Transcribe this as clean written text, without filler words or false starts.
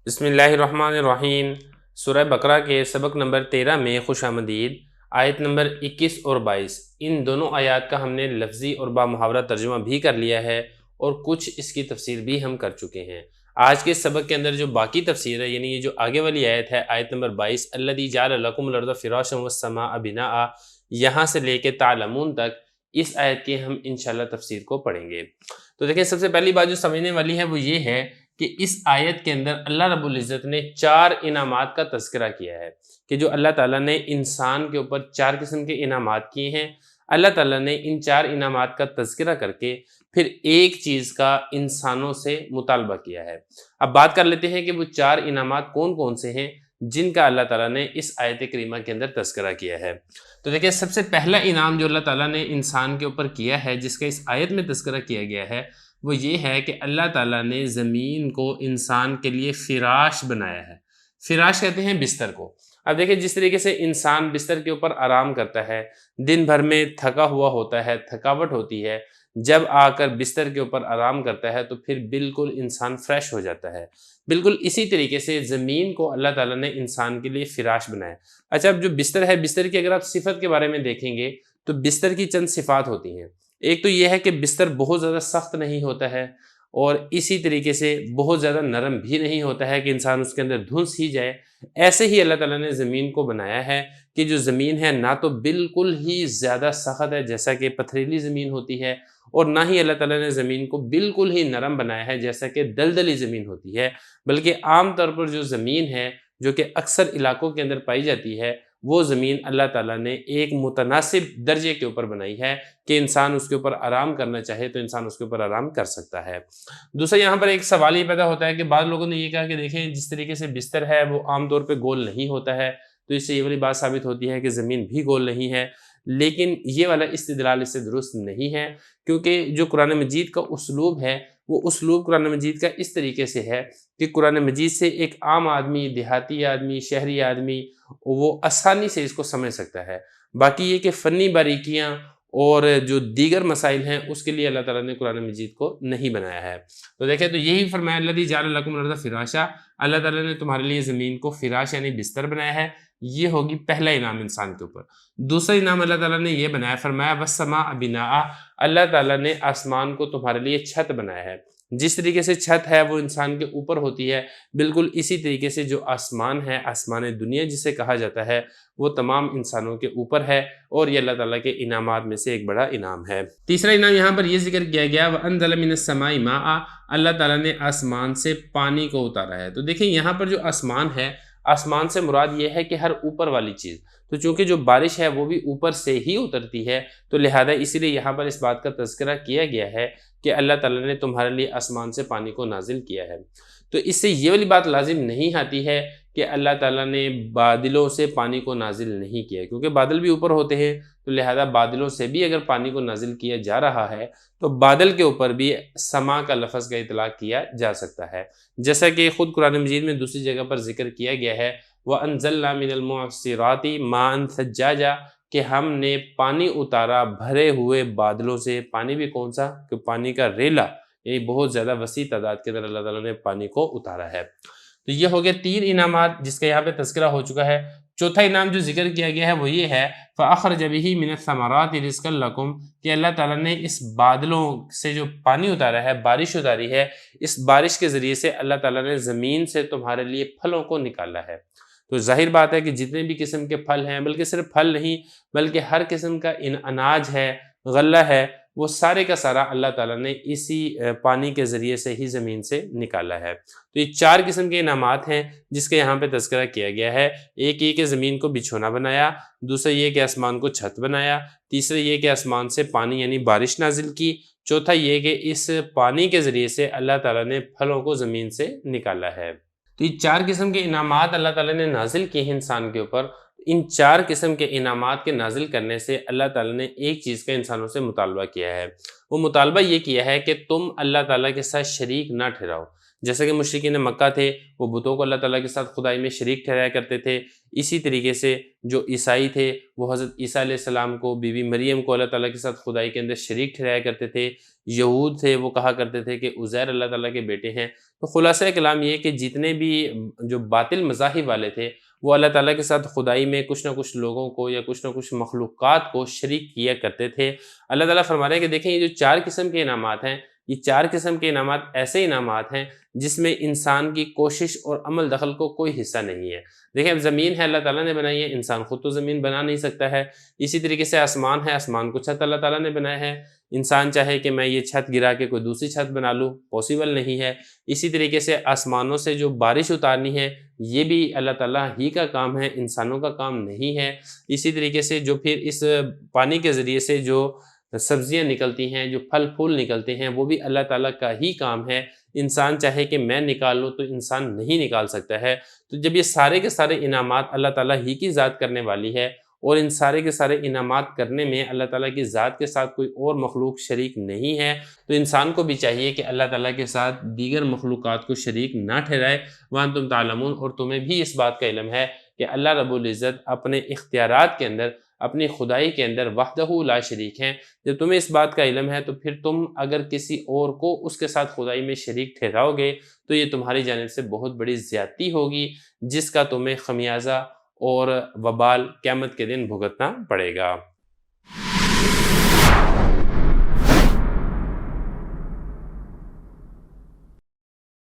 بسم اللہ الرحمن الرحیم۔ سورہ بقرہ کے سبق نمبر 13 میں خوش آمدید۔ آیت نمبر 21 اور 22 ان دونوں آیات کا ہم نے لفظی اور بامحاورہ ترجمہ بھی کر لیا ہے اور کچھ اس کی تفسیر بھی ہم کر چکے ہیں۔ آج کے سبق کے اندر جو باقی تفسیر ہے، یعنی یہ جو آگے والی آیت ہے، آیت نمبر 22، الذی جعل لکم الارض فراشا والسماء بناء، یہاں سے لے کے تعلمون تک اس آیت کے ہم انشاءاللہ تفسیر کو پڑھیں گے۔ تو دیکھیں، سب سے پہلی بات جو سمجھنے والی ہے وہ یہ ہے کہ اس آیت کے اندر اللہ رب العزت نے 4 انعامات کا تذکرہ کیا ہے کہ جو اللہ تعالیٰ نے انسان کے اوپر 4 قسم کے انعامات کیے ہیں۔ اللہ تعالیٰ نے ان 4 انعامات کا تذکرہ کر کے پھر ایک چیز کا انسانوں سے مطالبہ کیا ہے۔ اب بات کر لیتے ہیں کہ وہ 4 انعامات کون کون سے ہیں جن کا اللہ تعالیٰ نے اس آیت کریمہ کے اندر تذکرہ کیا ہے۔ تو دیکھیں، سب سے پہلا انعام جو اللہ تعالیٰ نے انسان کے اوپر کیا ہے، جس کا اس آیت میں تذکرہ کیا گیا ہے، وہ یہ ہے کہ اللہ تعالیٰ نے زمین کو انسان کے لیے فراش بنایا ہے۔ فراش کہتے ہیں بستر کو۔ اب دیکھیں، جس طریقے سے انسان بستر کے اوپر آرام کرتا ہے، دن بھر میں تھکا ہوا ہوتا ہے، تھکاوٹ ہوتی ہے، جب آ کر بستر کے اوپر آرام کرتا ہے تو پھر بالکل انسان فریش ہو جاتا ہے۔ بالکل اسی طریقے سے زمین کو اللہ تعالیٰ نے انسان کے لیے فراش بنایا۔ اچھا، اب جو بستر ہے، بستر کی اگر آپ صفت کے بارے میں دیکھیں گے تو بستر کی چند صفات ہوتی ہیں۔ ایک تو یہ ہے کہ بستر بہت زیادہ سخت نہیں ہوتا ہے اور اسی طریقے سے بہت زیادہ نرم بھی نہیں ہوتا ہے کہ انسان اس کے اندر دھنس ہی جائے۔ ایسے ہی اللہ تعالیٰ نے زمین کو بنایا ہے کہ جو زمین ہے نہ تو بالکل ہی زیادہ سخت ہے جیسا کہ پتھریلی زمین ہوتی ہے، اور نہ ہی اللہ تعالیٰ نے زمین کو بالکل ہی نرم بنایا ہے جیسا کہ دلدلی زمین ہوتی ہے، بلکہ عام طور پر جو زمین ہے جو کہ اکثر علاقوں کے اندر پائی جاتی ہے، وہ زمین اللہ تعالیٰ نے ایک متناسب درجے کے اوپر بنائی ہے کہ انسان اس کے اوپر آرام کرنا چاہے تو انسان اس کے اوپر آرام کر سکتا ہے۔ دوسرا، یہاں پر ایک سوال یہ پیدا ہوتا ہے کہ بعض لوگوں نے یہ کہا کہ دیکھیں، جس طریقے سے بستر ہے وہ عام طور پہ گول نہیں ہوتا ہے، تو اس سے یہ والی بات ثابت ہوتی ہے کہ زمین بھی گول نہیں ہے، لیکن یہ والا استدلال اس سے درست نہیں ہے، کیونکہ جو قرآن مجید کا اسلوب ہے وہ اسلوب قرآن مجید کا اس طریقے سے ہے کہ قرآن مجید سے ایک عام آدمی، دیہاتی آدمی، شہری آدمی وہ آسانی سے اس کو سمجھ سکتا ہے۔ باقی یہ کہ فنی باریکیاں اور جو دیگر مسائل ہیں اس کے لیے اللہ تعالیٰ نے قرآن مجید کو نہیں بنایا ہے۔ تو دیکھیں، تو یہی فرمایا الذی جعل لکم الارض فراشا، اللہ تعالیٰ نے تمہارے لیے زمین کو فراش یعنی بستر بنایا ہے۔ یہ ہوگی پہلا انعام انسان کے اوپر۔ دوسرا انعام اللہ تعالیٰ نے یہ بنایا، فرمایا والسماء بناء، اللہ تعالیٰ نے آسمان کو تمہارے لیے چھت بنایا ہے۔ جس طریقے سے چھت ہے وہ انسان کے اوپر ہوتی ہے، بالکل اسی طریقے سے جو آسمان ہے، آسمان دنیا جسے کہا جاتا ہے، وہ تمام انسانوں کے اوپر ہے، اور یہ اللہ تعالیٰ کے انعامات میں سے ایک بڑا انعام ہے۔ تیسرا انعام یہاں پر یہ ذکر کیا گیا وَأَنزَلَ مِنَ السَّمَاءِ مَاءً، اللہ تعالیٰ نے آسمان سے پانی کو اتارا ہے۔ تو دیکھیں، یہاں پر جو آسمان ہے، آسمان سے مراد یہ ہے کہ ہر اوپر والی چیز، تو چونکہ جو بارش ہے وہ بھی اوپر سے ہی اترتی ہے، تو لہذا اسی لیے یہاں پر اس بات کا تذکرہ کیا گیا ہے کہ اللہ تعالیٰ نے تمہارے لیے آسمان سے پانی کو نازل کیا ہے۔ تو اس سے یہ والی بات لازم نہیں آتی ہے کہ اللہ تعالیٰ نے بادلوں سے پانی کو نازل نہیں کیا، کیونکہ بادل بھی اوپر ہوتے ہیں، تو لہذا بادلوں سے بھی اگر پانی کو نازل کیا جا رہا ہے تو بادل کے اوپر بھی سما کا لفظ کا اطلاق کیا جا سکتا ہے، جیسا کہ خود قرآن مجید میں دوسری جگہ پر ذکر کیا گیا ہے وَأَنزَلْنَا مِنَ الْمُعْصِرَاتِ مَاءً ثَجَّاجًا، کہ ہم نے پانی اتارا بھرے ہوئے بادلوں سے۔ پانی بھی کون سا؟ کہ پانی کا ریلا، یعنی بہت زیادہ وسیع تعداد کے اندر اللہ تعالیٰ نے پانی کو اتارا ہے۔ تو یہ ہو گیا 3 انعامات جس کا یہاں پہ تذکرہ ہو چکا ہے۔ چوتھا انعام جو ذکر کیا گیا ہے وہ یہ ہے فَأَخْرَجَ بِهِ مِنَ الثَّمَرَاتِ رِزْقًا لَكُمْ، کہ اللہ تعالیٰ نے اس بادلوں سے جو پانی اتارا ہے، بارش اتاری ہے، اس بارش کے ذریعے سے اللہ تعالیٰ نے زمین سے تمہارے لیے پھلوں کو نکالا ہے۔ تو ظاہر بات ہے کہ جتنے بھی قسم کے پھل ہیں، بلکہ صرف پھل نہیں بلکہ ہر قسم کا اناج ہے، غلہ ہے، وہ سارے کا سارا اللہ تعالیٰ نے اسی پانی کے ذریعے سے ہی زمین سے نکالا ہے۔ تو یہ 4 قسم کے انعامات ہیں جس کے یہاں پہ تذکرہ کیا گیا ہے۔ ایک یہ کہ زمین کو بچھونا بنایا، دوسرا یہ کہ آسمان کو چھت بنایا، تیسرا یہ کہ آسمان سے پانی یعنی بارش نازل کی، چوتھا یہ کہ اس پانی کے ذریعے سے اللہ تعالیٰ نے پھلوں کو زمین سے نکالا ہے۔ تو یہ 4 قسم کے انعامات اللہ تعالیٰ نے نازل کیے ہیں انسان کے اوپر۔ ان 4 قسم کے انعامات کے نازل کرنے سے اللہ تعالیٰ نے ایک چیز کا انسانوں سے مطالبہ کیا ہے۔ وہ مطالبہ یہ کیا ہے کہ تم اللہ تعالیٰ کے ساتھ شریک نہ ٹھہراؤ۔ جیسا کہ مشرکین مکہ تھے وہ بتوں کو اللہ تعالیٰ کے ساتھ خدائی میں شریک ٹھہرایا کرتے تھے، اسی طریقے سے جو عیسائی تھے وہ حضرت عیسیٰ علیہ السلام کو، بی بی مریم کو اللہ تعالیٰ کے ساتھ خدائی کے اندر شریک ٹھہرایا کرتے تھے۔ یہود تھے وہ کہا کرتے تھے کہ عزیر اللہ تعالیٰ کے بیٹے ہیں۔ تو خلاصہ کلام یہ کہ جتنے بھی جو باطل مذاہب والے تھے وہ اللہ تعالیٰ کے ساتھ خدائی میں کچھ نہ کچھ لوگوں کو یا کچھ نہ کچھ مخلوقات کو شریک کیا کرتے تھے۔ اللہ تعالیٰ فرما رہے ہیں کہ دیکھیں یہ جو 4 قسم کے انعامات ہیں، یہ 4 قسم کے انعامات ایسے انعامات ہیں جس میں انسان کی کوشش اور عمل دخل کو کوئی حصہ نہیں ہے۔ دیکھیں اب زمین ہے اللہ تعالیٰ نے بنائی ہے، انسان خود تو زمین بنا نہیں سکتا ہے۔ اسی طریقے سے آسمان ہے، آسمان کو چھت اللہ تعالیٰ نے بنایا ہے۔ انسان چاہے کہ میں یہ چھت گرا کے کوئی دوسری چھت بنا لوں، پاسبل نہیں ہے۔ اسی طریقے سے آسمانوں سے جو بارش اتارنی ہے یہ بھی اللہ تعالیٰ ہی کا کام ہے، انسانوں کا کام نہیں ہے۔ اسی طریقے سے جو پھر اس پانی کے ذریعے سے جو سبزیاں نکلتی ہیں، جو پھل پھول نکلتے ہیں، وہ بھی اللہ تعالیٰ کا ہی کام ہے۔ انسان چاہے کہ میں نکال لوں تو انسان نہیں نکال سکتا ہے۔ تو جب یہ سارے کے سارے انعامات اللہ تعالیٰ ہی کی ذات کرنے والی ہے اور ان سارے کے سارے انعامات کرنے میں اللہ تعالیٰ کی ذات کے ساتھ کوئی اور مخلوق شریک نہیں ہے، تو انسان کو بھی چاہیے کہ اللہ تعالیٰ کے ساتھ دیگر مخلوقات کو شریک نہ ٹھہرائے۔ وَأَنْتُمْ تَعْلَمُونَ، اور تمہیں بھی اس بات کا علم ہے کہ اللہ رب العزت اپنے اختیارات کے اندر، اپنی خدائی کے اندر وحدہ لا شریک ہیں۔ جب تمہیں اس بات کا علم ہے تو پھر تم اگر کسی اور کو اس کے ساتھ خدائی میں شریک ٹھہراؤ گے تو یہ تمہاری جانب سے بہت بڑی زیادتی ہوگی، جس کا تمہیں خمیازہ اور وبال قیامت کے دن بھگتنا پڑے گا۔